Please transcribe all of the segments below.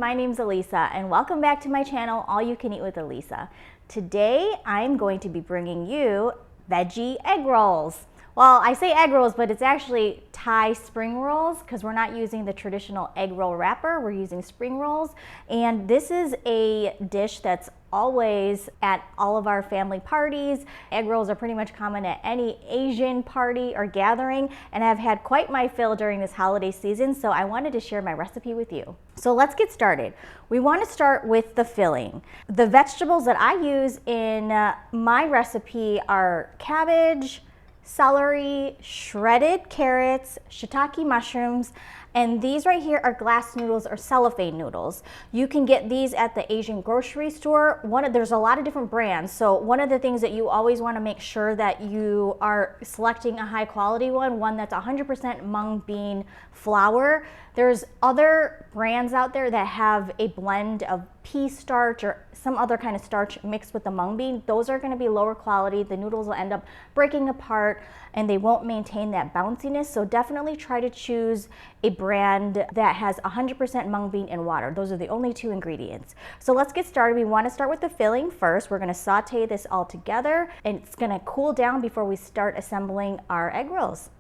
my name's Elisa and welcome back to my channel, All You Can Eat with Elisa. Today, I'm going to be bringing you veggie egg rolls. Well, I say egg rolls, but it's actually Thai spring rolls because we're not using the traditional egg roll wrapper, we're using spring rolls. And this is a dish that's always at all of our family parties. Egg rolls are pretty much common at any Asian party or gathering, and I've had quite my fill during this holiday season, so I wanted to share my recipe with you. So let's get started. We want to start with the filling. The vegetables that I use in my recipe are cabbage, celery, shredded carrots, shiitake mushrooms, and these right here are glass noodles or cellophane noodles. You can get these at the Asian grocery store. There's a lot of different brands, so one of the things that you always want to make sure that you are selecting a high quality one that's 100% mung bean flour. There's other brands out there that have a blend of pea starch or some other kind of starch mixed with the mung bean. Those are going to be lower quality. The noodles will end up breaking apart and they won't maintain that bounciness. So definitely try to choose a brand that has 100% mung bean and water. Those are the only two ingredients. So let's get started. We want to start with the filling first. We're going to saute this all together and it's going to cool down before we start assembling our egg rolls.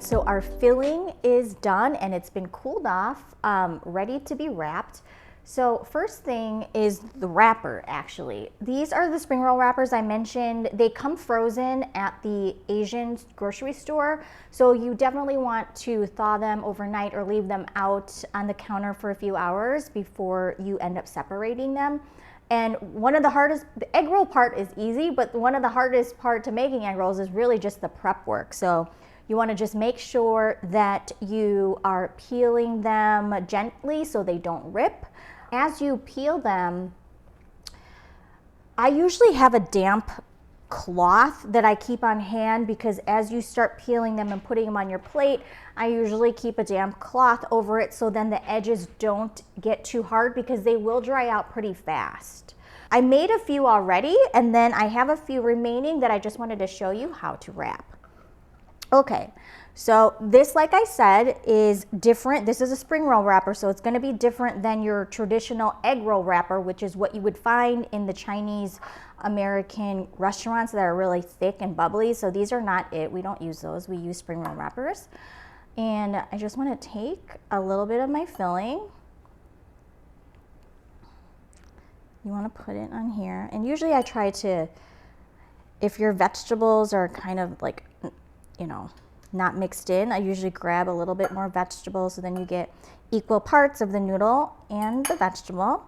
So our filling is done and it's been cooled off, ready to be wrapped. So first thing is the wrapper actually. These are the spring roll wrappers I mentioned. They come frozen at the Asian grocery store. So you definitely want to thaw them overnight or leave them out on the counter for a few hours before you end up separating them. And the egg roll part is easy, but one of the hardest part to making egg rolls is really just the prep work. So you want to just make sure that you are peeling them gently so they don't rip. As you peel them, I usually have a damp cloth that I keep on hand because as you start peeling them and putting them on your plate, I usually keep a damp cloth over it so then the edges don't get too hard because they will dry out pretty fast. I made a few already and then I have a few remaining that I just wanted to show you how to wrap. Okay, so this, like I said, is different. This is a spring roll wrapper, so it's going to be different than your traditional egg roll wrapper, which is what you would find in the Chinese American restaurants that are really thick and bubbly. So these are not it. We don't use those. We use spring roll wrappers. And I just want to take a little bit of my filling. You want to put it on here. And usually I try to, if your vegetables are kind of like, you know, not mixed in, I usually grab a little bit more vegetables so then you get equal parts of the noodle and the vegetable.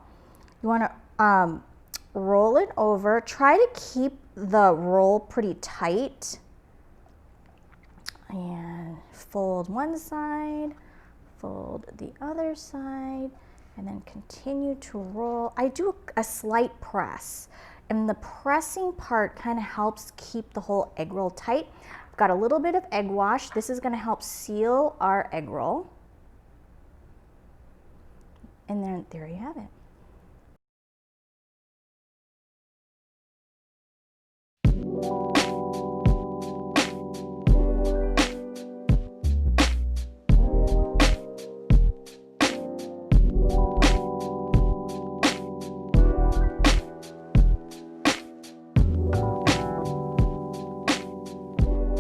You want to roll it over. Try to keep the roll pretty tight and fold one side, fold the other side, and then continue to roll. I do a slight press, and the pressing part kind of helps keep the whole egg roll tight. Got a little bit of egg wash. This is going to help seal our egg roll. And then there you have it.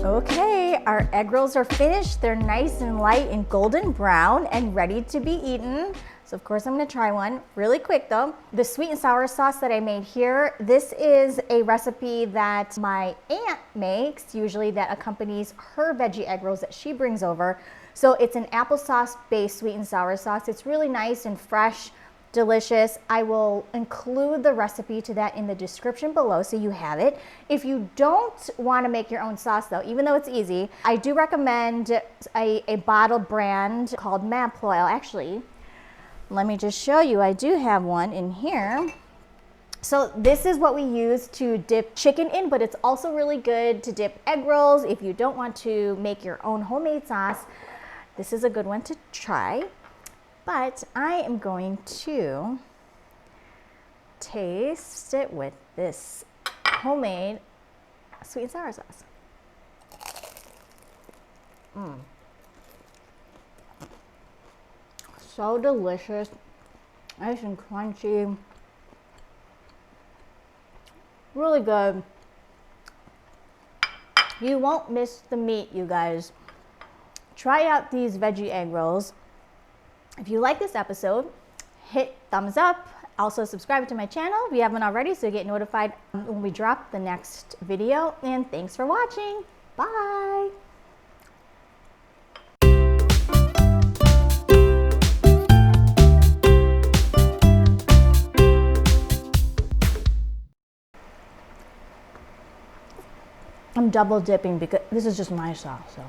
Okay, our egg rolls are finished. They're nice and light and golden brown and ready to be eaten. So of course I'm gonna try one really quick though. The sweet and sour sauce that I made here, this is a recipe that my aunt makes, usually that accompanies her veggie egg rolls that she brings over. So it's an applesauce based sweet and sour sauce. It's really nice and fresh, delicious. I will include the recipe to that in the description below so you have it. If you don't want to make your own sauce though, even though it's easy, I do recommend a bottled brand called Maploil. Actually, let me just show you. I do have one in here. So this is what we use to dip chicken in, but it's also really good to dip egg rolls. If you don't want to make your own homemade sauce, this is a good one to try. But I am going to taste it with this homemade sweet and sour sauce. So delicious, nice and crunchy, really good. You won't miss the meat, you guys. Try out these veggie egg rolls. If you like this episode, hit thumbs up. Also subscribe to my channel if you haven't already so you get notified when we drop the next video. And thanks for watching. Bye. I'm double dipping because this is just my sauce, so.